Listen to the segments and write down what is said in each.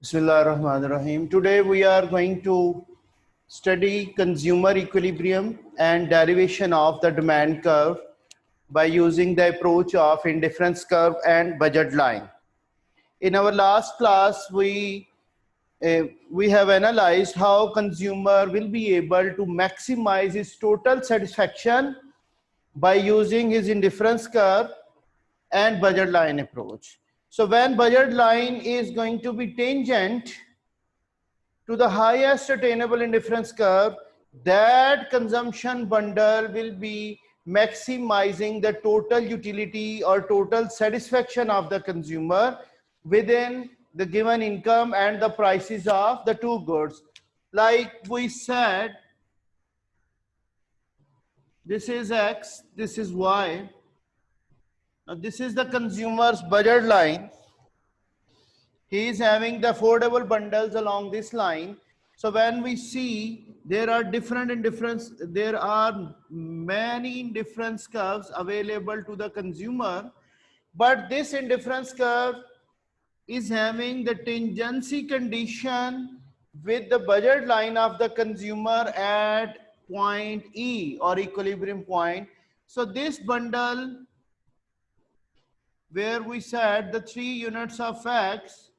Bismillah ar-Rahman ar-Rahim. Today we are going to study consumer equilibrium and derivation of the demand curve by using the approach of indifference curve and budget line. In our last class, we have analyzed how consumer will be able to maximize his total satisfaction by using his indifference curve and budget line approach. So when budget line is going to be tangent to the highest attainable indifference curve, that consumption bundle will be maximizing the total utility or total satisfaction of the consumer within the given income and the prices of the two goods. Like we said, this is X, this is Y. Now this is the consumer's budget line. He is having the affordable bundles along this line. So when we see there are there are many indifference curves available to the consumer, but this indifference curve is having the tangency condition with the budget line of the consumer at point E or equilibrium point. So this bundle where we said the 3 units of X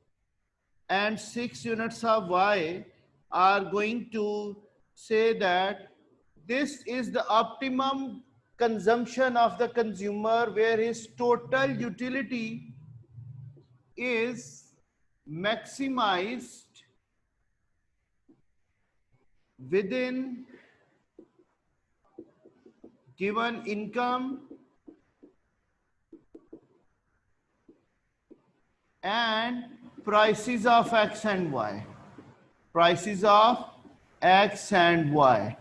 and 6 units of Y are going to say that this is the optimum consumption of the consumer where his total utility is maximized within given income and prices of X and Y. Prices of X and Y.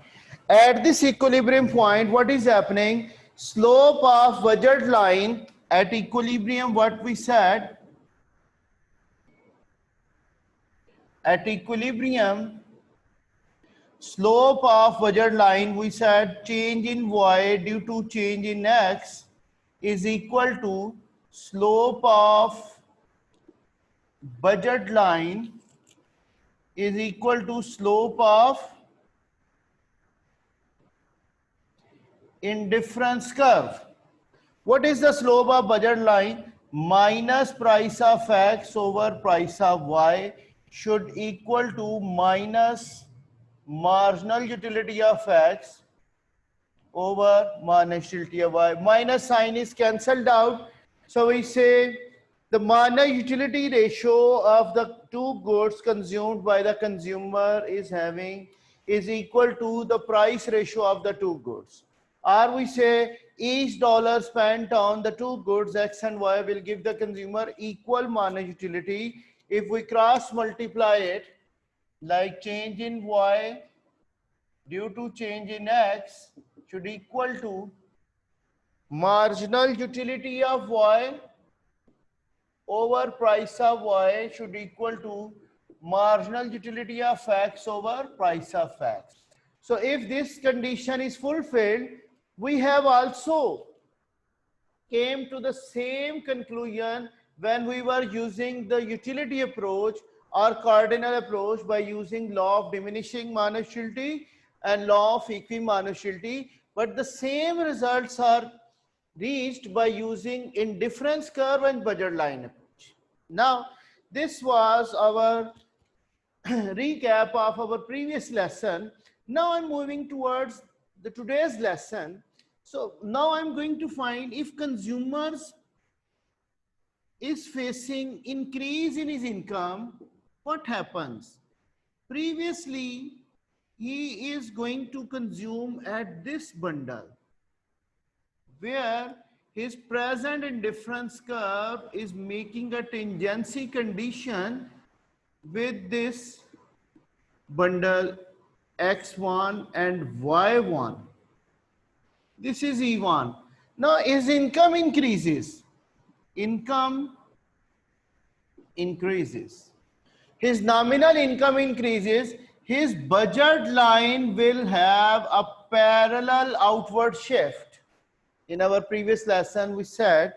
At this equilibrium point, what is happening? Slope of budget line at equilibrium, what we said, at equilibrium, slope of budget line, we said change in Y due to change in X is equal to slope of budget line is equal to slope of indifference curve. What is the slope of budget line? Minus price of X over price of Y should equal to minus marginal utility of X over marginal utility of Y. Minus sign is cancelled out. So we say the marginal utility ratio of the two goods consumed by the consumer is equal to the price ratio of the two goods. Or we say each dollar spent on the two goods X and Y will give the consumer equal marginal utility. If we cross multiply it, like change in Y due to change in X should equal to marginal utility of Y over price of Y should equal to marginal utility of X over price of X. So if this condition is fulfilled, we have also came to the same conclusion when we were using the utility approach or cardinal approach by using law of diminishing marginal utility and law of equimarginal utility, but the same results are reached by using indifference curve and budget line approach. Now, this was our recap of our previous lesson. Now I'm moving towards the today's lesson. So now I'm going to find if consumers is facing increase in his income, what happens? Previously, he is going to consume at this bundle where his present indifference curve is making a tangency condition with this bundle X1 and Y1. This is E1. Now his income increases. Income increases. His nominal income increases. His budget line will have a parallel outward shift. In our previous lesson, we said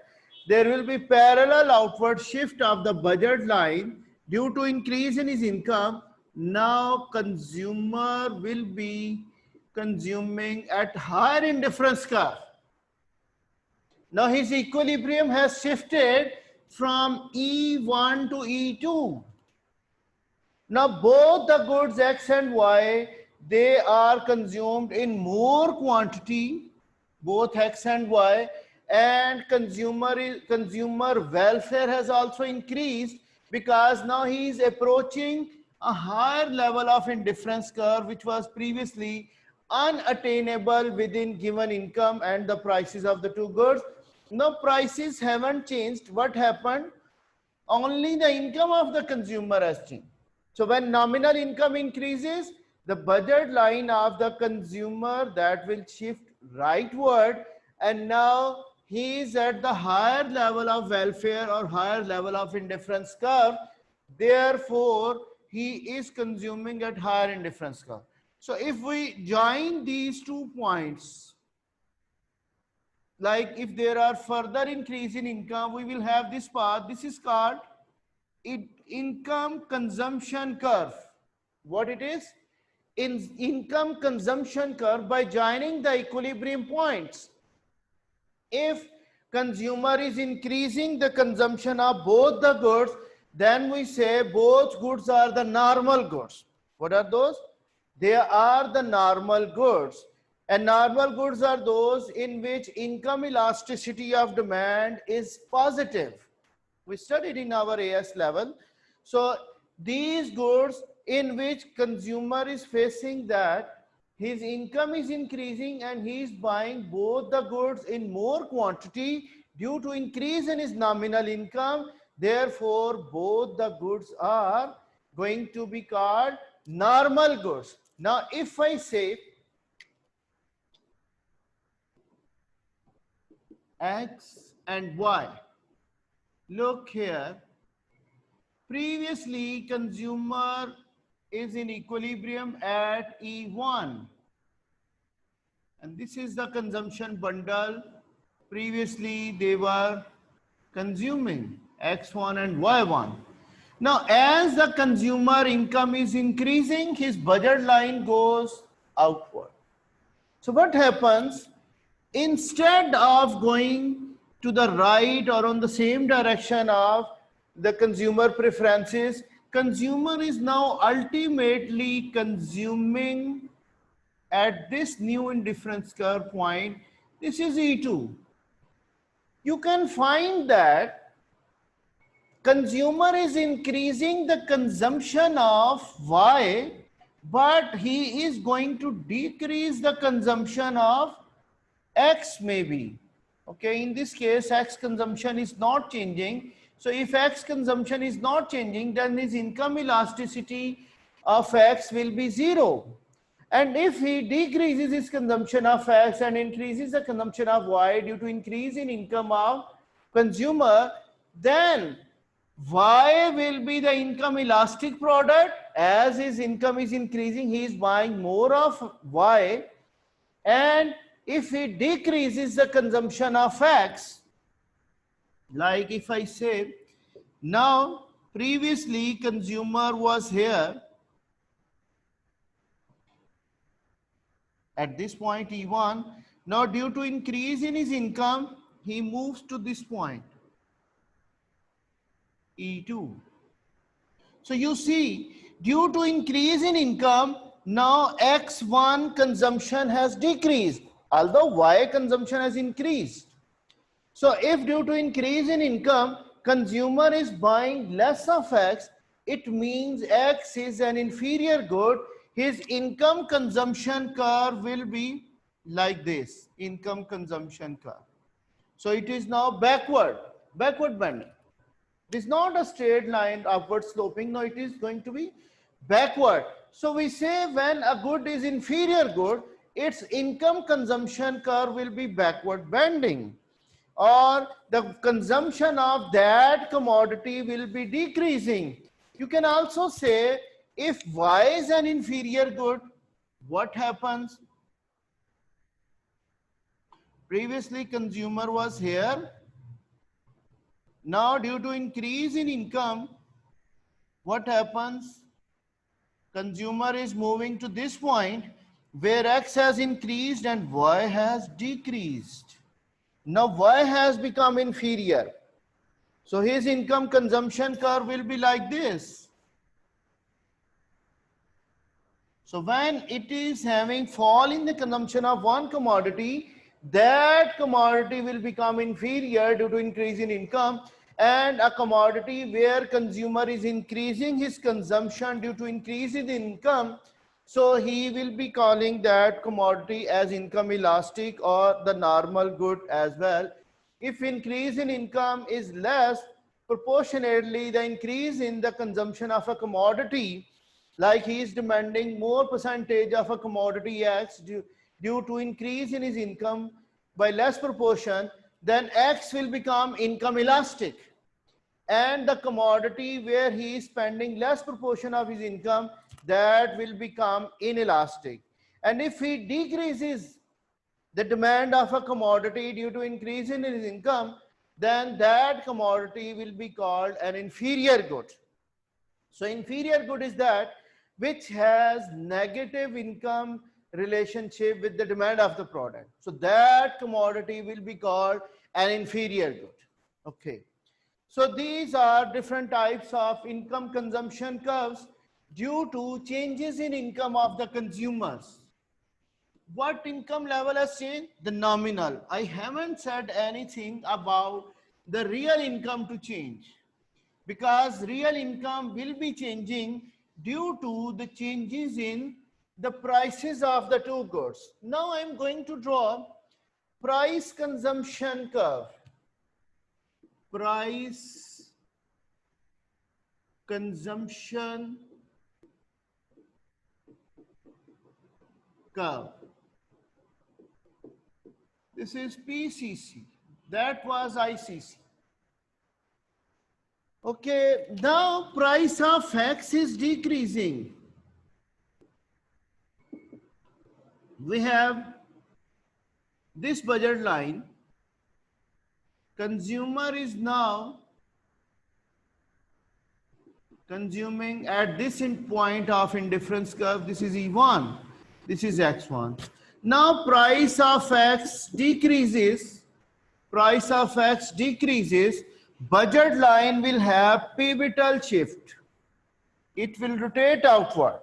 there will be parallel outward shift of the budget line Due to increase in his income, now consumer will be consuming at higher indifference curve. Now his equilibrium has shifted from E1 to E2. Now both the goods X and Y, they are consumed in more quantity, both X and Y, and consumer welfare has also increased because now he is approaching a higher level of indifference curve which was previously unattainable within given income and the prices of the two goods. Now prices haven't changed. What happened? Only the income of the consumer has changed. So when nominal income increases, the budget line of the consumer that will shift rightward, and now he is at the higher level of welfare or higher level of indifference curve. Therefore, he is consuming at higher indifference curve. So if we join these 2 points, like if there are further increase in income, we will have this path. This is called income consumption curve. What it is? In income consumption curve, by joining the equilibrium points. If consumer is increasing the consumption of both the goods, then we say both goods are the normal goods. What are those? They are the normal goods. And normal goods are those in which income elasticity of demand is positive. We studied in our AS level. So these goods in which consumer is facing that his income is increasing and he is buying both the goods in more quantity due to increase in his nominal income. Therefore, both the goods are going to be called normal goods. Now, if I say X and Y, look here, previously consumer is in equilibrium at E1, and this is the consumption bundle. Previously they were consuming X1 and Y1. Now as the consumer income is increasing, his budget line goes outward. So what happens? Instead of going to the right or on the same direction of the consumer preferences, consumer is now ultimately consuming at this new indifference curve point. This is E2. You can find that consumer is increasing the consumption of Y, but he is going to decrease the consumption of X maybe. Okay, in this case, X consumption is not changing. So if X consumption is not changing, then his income elasticity of X will be 0. And if he decreases his consumption of X and increases the consumption of Y due to increase in income of consumer, then Y will be the income elastic product. As his income is increasing, he is buying more of Y. And if he decreases the consumption of X, like if I say, now previously consumer was here at this point E1, now due to increase in his income, he moves to this point E2. So you see, due to increase in income, now X1 consumption has decreased, although Y consumption has increased. So if due to increase in income, consumer is buying less of X, it means X is an inferior good. His income consumption curve will be like this, income consumption curve. So it is now backward bending. It is not a straight line upward sloping. No, it is going to be backward. So we say when a good is inferior good, its income consumption curve will be backward bending, or the consumption of that commodity will be decreasing. You can also say if Y is an inferior good, what happens? Previously consumer was here. Now due to increase in income, what happens? Consumer is moving to this point where X has increased and Y has decreased. Now Y has become inferior. So his income consumption curve will be like this. So when it is having fall in the consumption of one commodity, that commodity will become inferior due to increase in income, and a commodity where consumer is increasing his consumption due to increase in income, so he will be calling that commodity as income elastic or the normal good as well. If increase in income is less, proportionately the increase in the consumption of a commodity, like he is demanding more percentage of a commodity X due to increase in his income by less proportion, then X will become income elastic. And the commodity where he is spending less proportion of his income, that will become inelastic. And if he decreases the demand of a commodity due to increase in his income, then that commodity will be called an inferior good. So inferior good is that which has negative income relationship with the demand of the product. So that commodity will be called an inferior good. Okay. So these are different types of income consumption curves due to changes in income of the consumers. What income level has changed? The nominal. I haven't said anything about the real income to change, because real income will be changing due to the changes in the prices of the two goods. Now I am going to draw price consumption curve. Price consumption curve. This is PCC. That was ICC. Okay, now price of X is decreasing. We have this budget line. Consumer is now consuming at this point of indifference curve. This is E1, this is X1. Now price of X decreases, price of X decreases, budget line will have pivotal shift. It will rotate outward.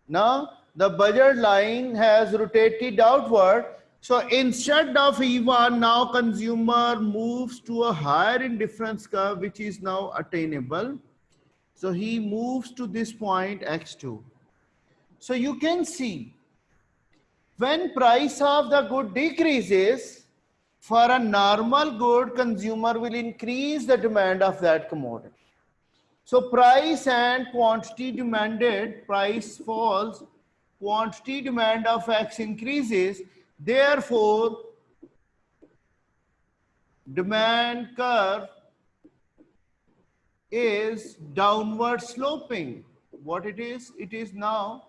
Now the budget line has rotated outward. So instead of E1, now consumer moves to a higher indifference curve, which is now attainable. So he moves to this point X2. So you can see when price of the good decreases, for a normal good, consumer will increase the demand of that commodity. So price and quantity demanded, price falls, quantity demand of X increases, therefore demand curve is downward sloping. What it is? It is now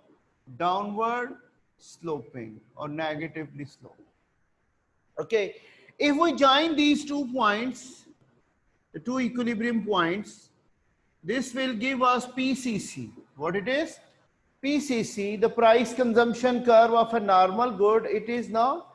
downward sloping or negatively sloping. Okay, if we join these 2 points, the 2 equilibrium points, this will give us PCC. What it is? PCC, the price consumption curve of a normal good, it is now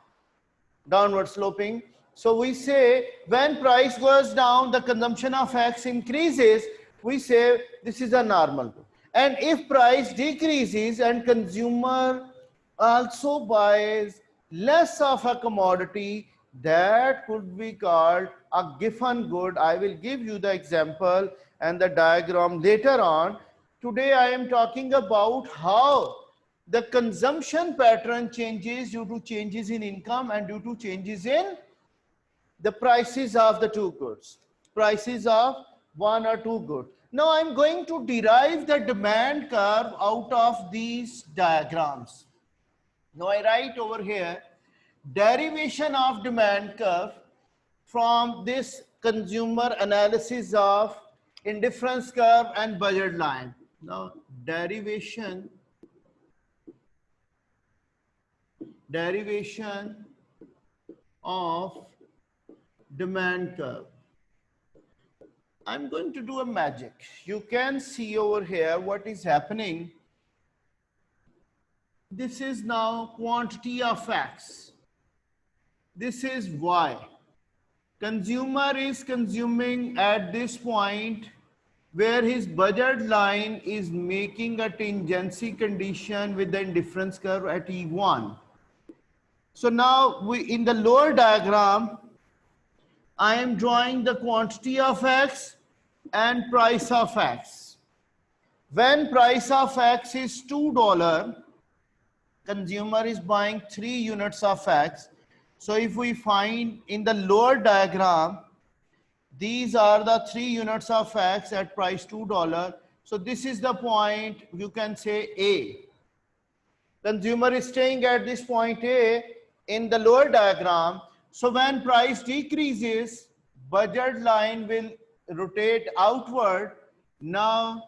downward sloping. So we say when price goes down, the consumption of X increases, we say this is a normal good. And if price decreases and consumer also buys less of a commodity, that could be called a Giffen good. I will give you the example and the diagram later on. Today I am talking about how the consumption pattern changes due to changes in income and due to changes in the prices of the two goods, prices of one or two goods. Now I'm going to derive the demand curve out of these diagrams. Now I write over here derivation of demand curve from this consumer analysis of indifference curve and budget line. Now derivation of demand curve. I'm going to do a magic. You can see over here what is happening. This is now quantity of X. This is Y. Consumer is consuming at this point where his budget line is making a tangency condition with the indifference curve at E1. So now in the lower diagram, I am drawing the quantity of X and price of X. When price of X is $2, consumer is buying 3 units of X. So if we find in the lower diagram, these are the 3 units of X at price $2. So this is the point, you can say A. Consumer is staying at this point A in the lower diagram. So when price decreases, budget line will rotate outward. Now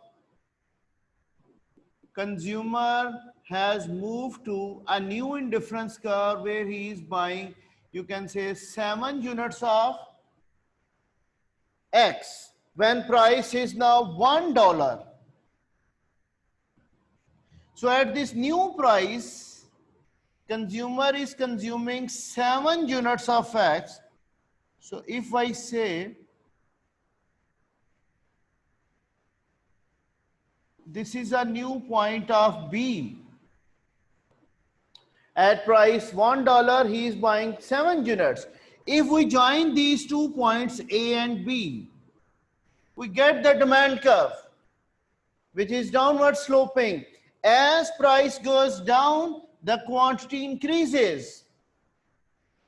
consumer has moved to a new indifference curve where he is buying, you can say 7 units of X when price is now $1. So at this new price, consumer is consuming 7 units of X. So if I say this is a new point of B. At price $1, he is buying 7 units. If we join these 2 points A and B, we get the demand curve, which is downward sloping. As price goes down, the quantity increases.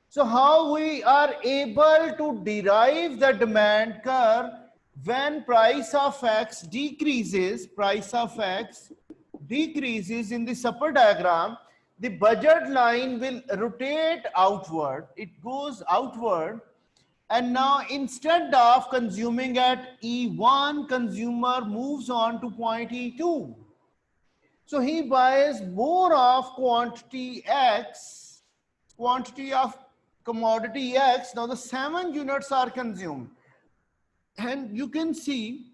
So how we are able to derive the demand curve when price of X decreases, price of X decreases in this upper diagram, the budget line will rotate outward. It goes outward. And now instead of consuming at E1, consumer moves on to point E2. So he buys more of quantity X, quantity of commodity X. Now the 7 units are consumed. And you can see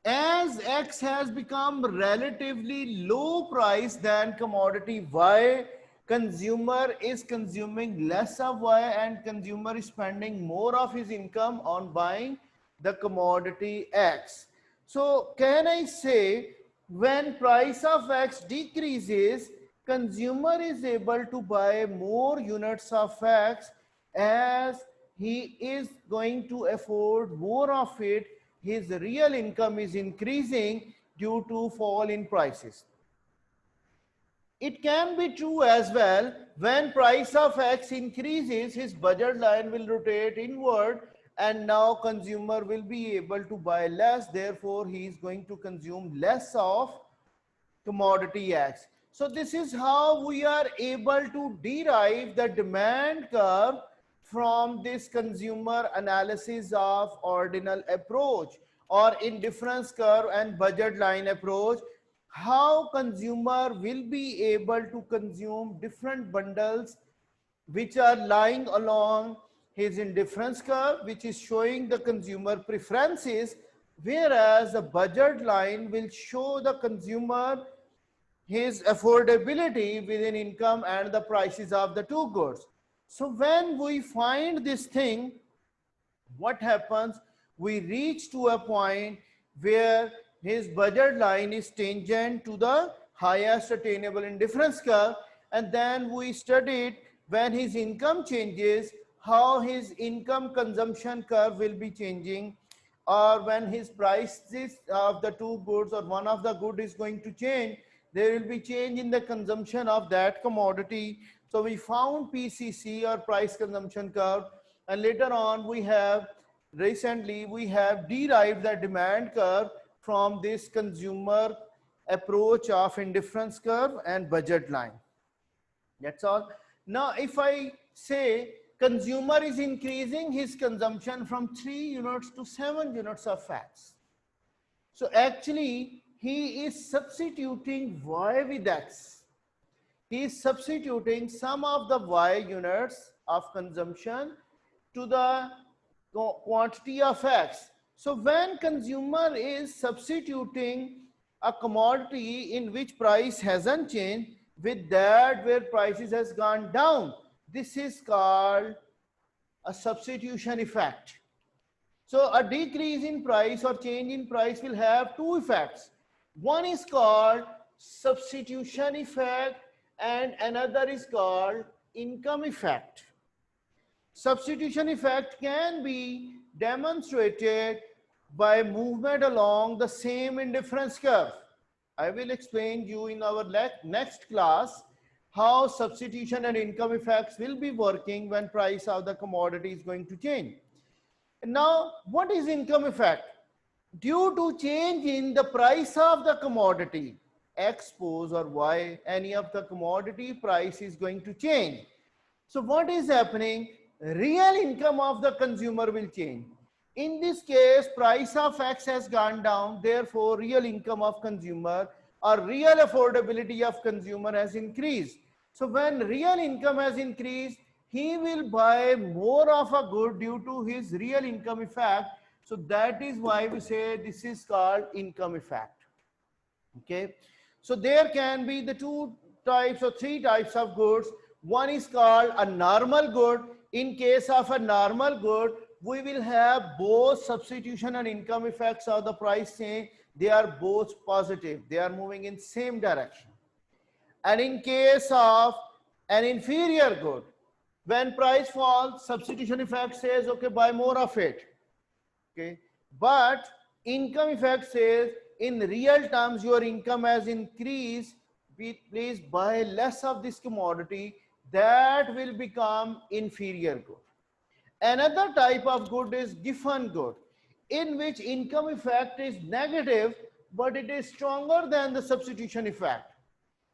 as X has become relatively low price than commodity Y, consumer is consuming less of Y and consumer is spending more of his income on buying the commodity X. So can I say when price of X decreases, consumer is able to buy more units of X as he is going to afford more of it. His real income is increasing due to fall in prices. It can be true as well when price of X increases, his budget line will rotate inward and now consumer will be able to buy less. Therefore, he is going to consume less of commodity X. So this is how we are able to derive the demand curve from this consumer analysis of ordinal approach or indifference curve and budget line approach, how consumer will be able to consume different bundles which are lying along his indifference curve, which is showing the consumer preferences, whereas the budget line will show the consumer his affordability within income and the prices of the two goods. So when we find this thing, what happens? We reach to a point where his budget line is tangent to the highest attainable indifference curve, and then we studied when his income changes, how his income consumption curve will be changing, or when his prices of the two goods or one of the good is going to change, there will be change in the consumption of that commodity. So we found PCC or price consumption curve, and later on we have recently derived the demand curve from this consumer approach of indifference curve and budget line. That's all. Now if I say consumer is increasing his consumption from 3 units to 7 units of fats. So actually he is substituting Y with X. He is substituting some of the Y units of consumption to the quantity of X. So when consumer is substituting a commodity in which price hasn't changed with that where prices has gone down, this is called a substitution effect. So a decrease in price or change in price will have two effects. One is called substitution effect and another is called income effect. Substitution effect can be demonstrated by movement along the same indifference curve. I will explain you in our next class how substitution and income effects will be working when price of the commodity is going to change. Now, what is income effect? Due to change in the price of the commodity, X suppose or Y, any of the commodity price is going to change. So what is happening? Real income of the consumer will change. In this case, price of X has gone down, therefore real income of consumer or real affordability of consumer has increased. So when real income has increased, he will buy more of a good due to his real income effect. So that is why we say this is called income effect. Okay, so there can be the two types or three types of goods. One is called a normal good. In case of a normal good, we will have both substitution and income effects of the price change. They are both positive, they are moving in same direction. And in case of an inferior good, when price falls, substitution effect says okay, buy more of it. Okay, but income effect says in real terms your income has increased, please buy less of this commodity. That will become inferior good. Another type of good is giffen good, in which income effect is negative but it is stronger than the substitution effect.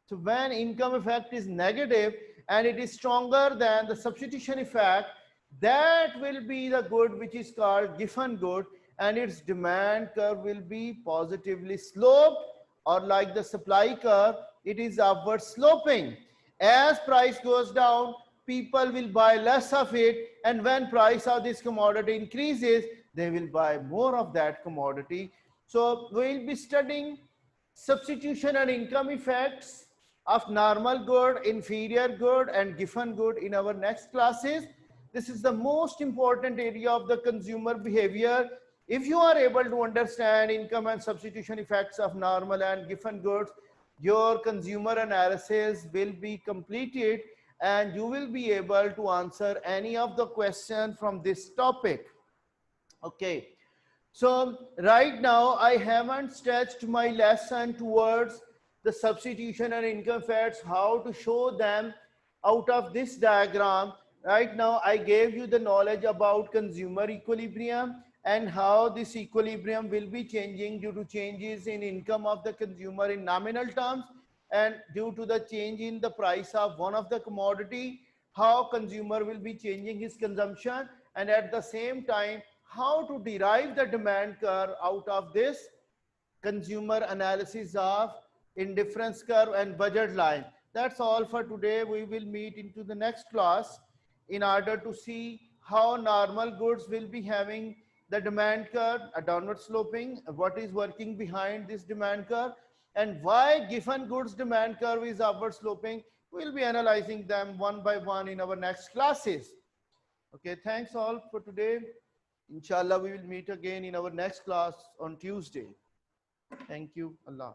So when income effect is negative and it is stronger than the substitution effect, that will be the good which is called giffen good, and its demand curve will be positively sloped, or like the supply curve, it is upward sloping. As price goes down, people will buy less of it, and when price of this commodity increases, they will buy more of that commodity. So we will be studying substitution and income effects of normal good, inferior good, and giffen good in our next classes. This is the most important area of the consumer behavior. If you are able to understand income and substitution effects of normal and giffen goods, your consumer analysis will be completed and you will be able to answer any of the questions from this topic. Okay. So right now I haven't stretched my lesson towards the substitution and income effects, how to show them out of this diagram. Right now I gave you the knowledge about consumer equilibrium and how this equilibrium will be changing due to changes in income of the consumer in nominal terms, and due to the change in the price of one of the commodity, how consumer will be changing his consumption, and at the same time how to derive the demand curve out of this consumer analysis of indifference curve and budget line. That's all for today. We will meet into the next class in order to see how normal goods will be having the demand curve, a downward sloping, what is working behind this demand curve, and why giffen goods demand curve is upward sloping. We'll be analyzing them one by one in our next classes. Okay, thanks all for today. Inshallah, we will meet again in our next class on Tuesday. Thank you. Allah.